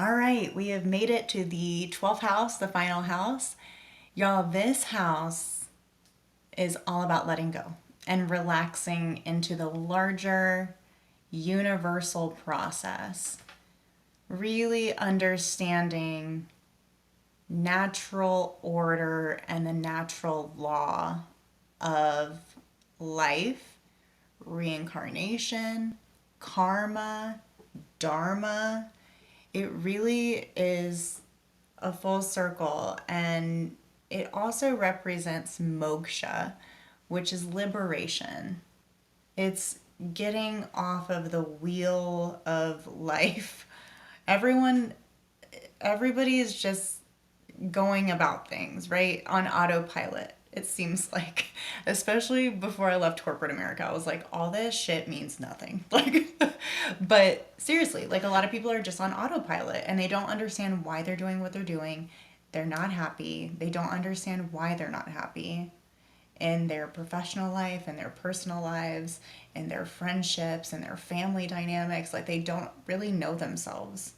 All right, we have made it to the 12th house, the final house. Y'all, this house is all about letting go and relaxing into the larger universal process. Really understanding natural order and the natural law of life, reincarnation, karma, dharma. It really is a full circle, and it also represents moksha, which is liberation. It's getting off of the wheel of life. Everyone, everybody is just going about things, right? On autopilot. It seems like, especially before I left corporate America, I was like, all this shit means nothing. Like, but seriously, like a lot of people are just on autopilot and they don't understand why they're doing what they're doing. They're not happy. They don't understand why they're not happy in their professional life and their personal lives and their friendships and their family dynamics. Like, they don't really know themselves.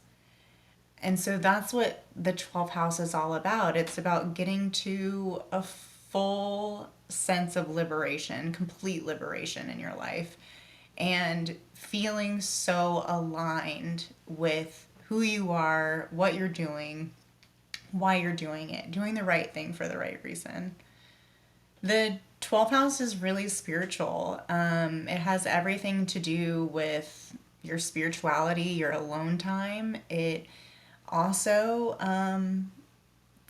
And so that's what the 12th house is all about. It's about getting to a full sense of liberation, complete liberation in your life, and feeling so aligned with who you are, what you're doing, why you're doing it, doing the right thing for the right reason. The 12th house is really spiritual. It has everything to do with your spirituality, your alone time. It also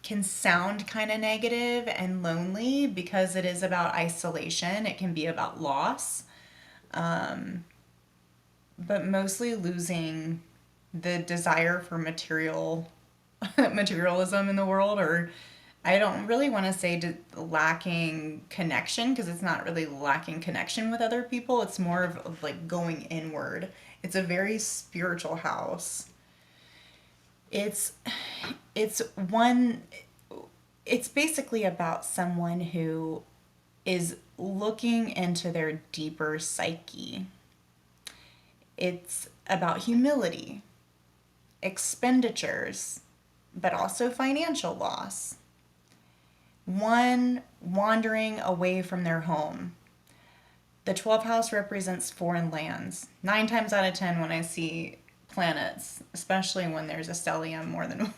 can sound kind of negative and lonely because it is about isolation. It can be about loss, but mostly losing the desire for materialism in the world, or I don't really want to say lacking connection, because it's not really lacking connection with other people. It's more of like going inward. It's a very spiritual house. It's it's one it's basically about someone who is looking into their deeper psyche. It's about humility, expenditures, but also financial loss. One wandering away from their home. The 12th house represents foreign lands. 9 times out of 10, when I see planets, especially when there's a stellium,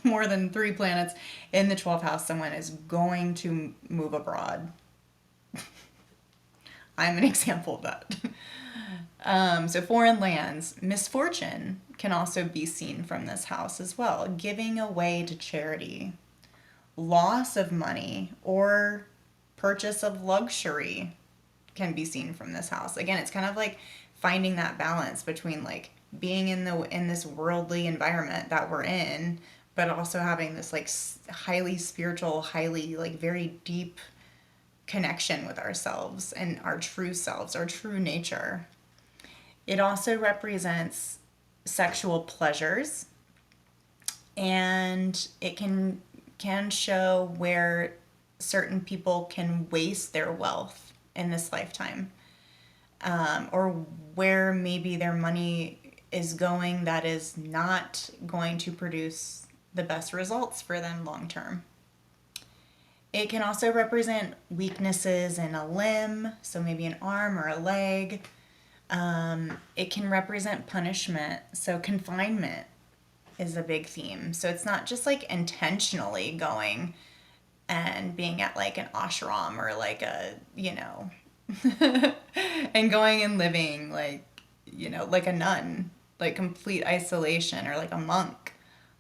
more than 3 planets in the 12th house, someone is going to move abroad. I'm an example of that. So foreign lands, misfortune can also be seen from this house as well. Giving away to charity, loss of money, or purchase of luxury can be seen from this house. Again, it's kind of like finding that balance between like being in this worldly environment that we're in, but also having this like highly spiritual, highly like very deep connection with ourselves and our true selves, our true nature. It also represents sexual pleasures, and it can show where certain people can waste their wealth in this lifetime, or where maybe their money is going that is not going to produce the best results for them long term. It can also represent weaknesses in a limb, so maybe an arm or a leg. It can represent punishment, so confinement is a big theme. So it's not just like intentionally going and being at like an ashram or like and going and living like, like a nun, like complete isolation, or like a monk.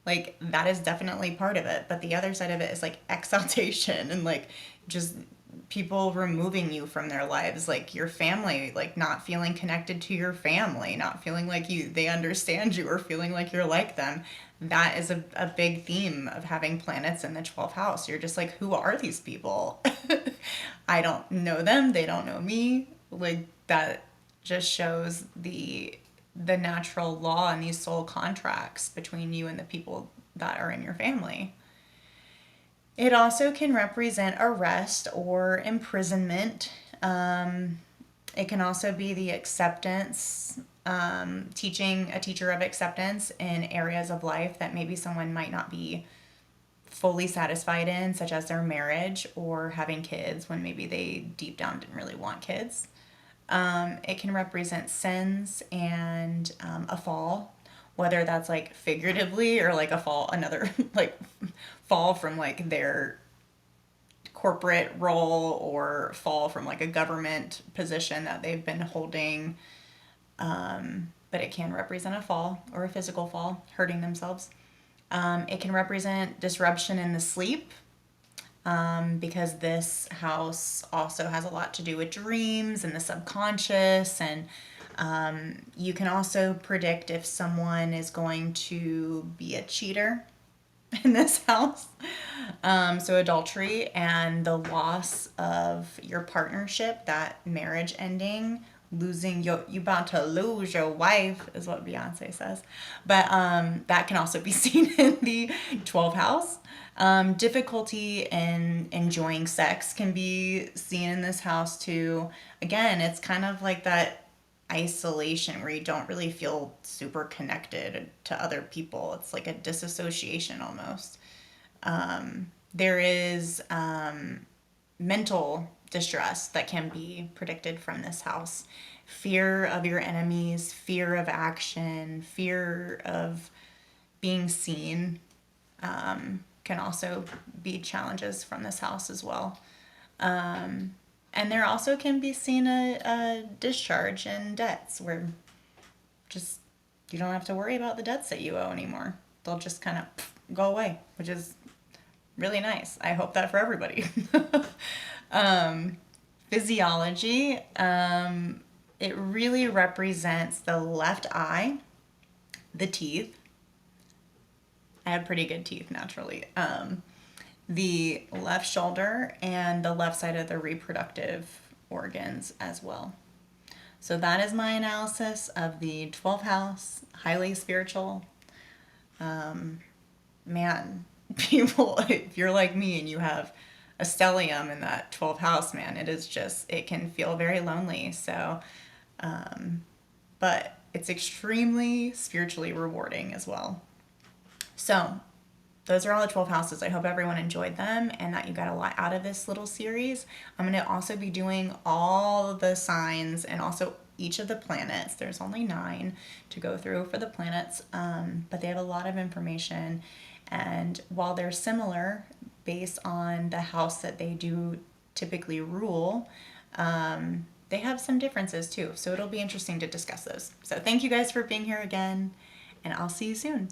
Like that is definitely part of it. But the other side of it is like exaltation and like just people removing you from their lives, like your family, like not feeling connected to your family, not feeling like they understand you or feeling like you're like them. That is a big theme of having planets in the 12th house. You're just like, who are these people? I don't know them, they don't know me. Like that just shows the natural law and these soul contracts between you and the people that are in your family. It also can represent arrest or imprisonment. It can also be the acceptance teaching a teacher of acceptance in areas of life that maybe someone might not be fully satisfied in, such as their marriage or having kids when maybe they deep down didn't really want kids. It can represent sins and a fall, whether that's like figuratively or like a fall, another like fall from like their corporate role or fall from like a government position that they've been holding. But it can represent a fall or a physical fall, hurting themselves. It can represent disruption in the sleep, because this house also has a lot to do with dreams and the subconscious. And you can also predict if someone is going to be a cheater in this house. So adultery and the loss of your partnership, that marriage ending, losing you about to lose your wife is what Beyonce says. But that can also be seen in the 12th house. Difficulty in enjoying sex can be seen in this house too. Again, it's kind of like that isolation where you don't really feel super connected to other people. It's like a disassociation almost. There is mental distress that can be predicted from this house. Fear of your enemies, fear of action, fear of being seen, can also be challenges from this house as well. And there also can be seen a discharge in debts where just you don't have to worry about the debts that you owe anymore. They'll just kind of go away, which is really nice. I hope that for everybody. Physiology, it really represents the left eye, the teeth. I have pretty good teeth naturally. The left shoulder and the left side of the reproductive organs as well. So that is my analysis of the 12th house, highly spiritual. Man, people, if you're like me and you have a stellium in that 12th house, man, it is just, it can feel very lonely. So, but it's extremely spiritually rewarding as well. So, those are all the 12 houses. I hope everyone enjoyed them and that you got a lot out of this little series. I'm going to also be doing all the signs and also each of the planets. There's only 9 to go through for the planets, but they have a lot of information. And while they're similar based on the house that they do typically rule, they have some differences too. So it'll be interesting to discuss those. So thank you guys for being here again, and I'll see you soon.